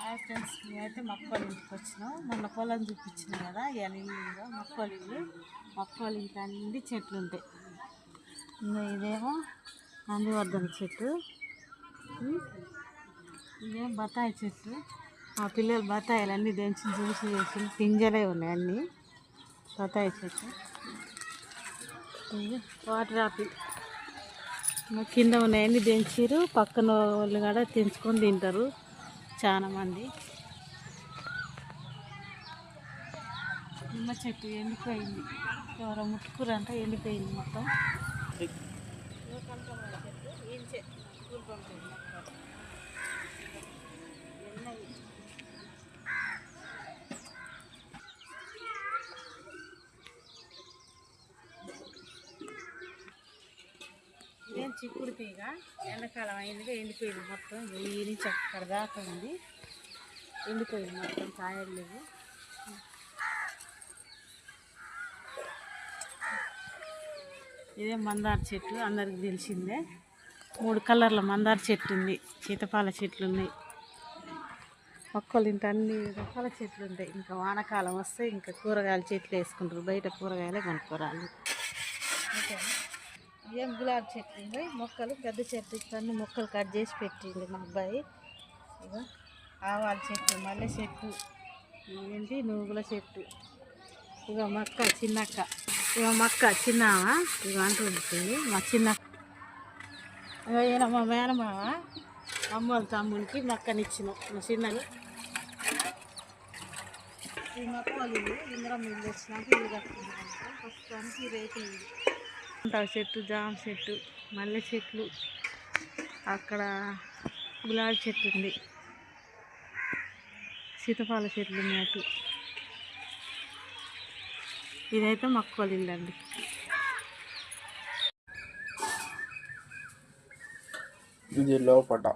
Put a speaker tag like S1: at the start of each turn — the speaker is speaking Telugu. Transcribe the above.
S1: హాయ్ ఫ్రెండ్స్, మేమైతే మక్కవాళ్ళ ఇంటికి వచ్చినాం. మొన్న పొలం చూపించినాం కదా, ఇల్లు మక్కవాళ్ళ ఇల్లు. మక్కవాళ్ళ ఇంటి అన్ని చెట్లు ఉంటాయి. ఇంకా ఇదేమో నందివర్ధన చెట్టు, ఇదేమో బత్తాయి చెట్టు. మా పిల్లలు బత్తాయిలు అన్నీ దంచి జ్యూసి చేసి పింజలే ఉన్నాయి అన్నీ. బత్తాయి చెట్టు, ఇది వాటర్ ఆపిల్. కింద ఉన్నాయన్నీ దంచిరు. పక్కన వాళ్ళు కూడా తెంచుకొని తింటారు చాలా మంది. నిమ్మ చెట్టు ఎండిపోయింది, ఎవరో ముట్టుకురంట, ఎండిపోయింది మొత్తం. ఇదేం చిక్కుడు తీగ, ఎండాకాలం అయిందిగా ఎండిపోయింది మొత్తం. ఈ నుంచి అక్కడ దాకా ఉంది, ఎండిపోయింది మొత్తం, కాయలు లేవు. ఇదే మందార చెట్టు, అందరికి తెలిసిందే. 3 కలర్ల మందార చెట్టు ఉంది. సీతపాల చెట్లు ఉన్నాయి. మొక్కలు ఇంత అన్ని రకాల చెట్లు ఉంటాయి. ఇంకా వానకాలం వస్తే ఇంకా కూరగాయల చెట్లు వేసుకుంటారు. బయట కూరగాయలే కొనుక్కోరాలి. ఏం గులాబీ చెట్లు ఉన్నాయి, మొక్కలు పెద్ద చెట్టు. అన్ని మొక్కలు కట్ చేసి పెట్టింది మా అబ్బాయి. ఇక ఆవాల చెట్టు, మల్లె చెట్టు, ఏంటి నువ్వుల చెట్టు. ఇక మక్క చిన్నక్క, ఇక మక్క చిన్నవా ఇక అంటుంది మా చిన్న. ఈయన మా మేనమావ, అమ్మోళ్ళ తమ్మునికి మక్కనిచ్చినాం మా చిన్నది. ఈ మొక్క వాళ్ళు ఇంద్రమ్మ ఇల్లు వచ్చినాక ఇల్లు కట్టుకుంటాం. ప్రస్తుతానికి రేపు చెట్టు, జామ చెట్టు, మల్లె చెట్లు, అక్కడ గులాబీ చెట్టు ఉంది, సీతపాల చెట్లు ఉన్నట్టు. ఇదైతే మక్కవాళ్ళ ఇల్లు అండి.
S2: ఇది లోపట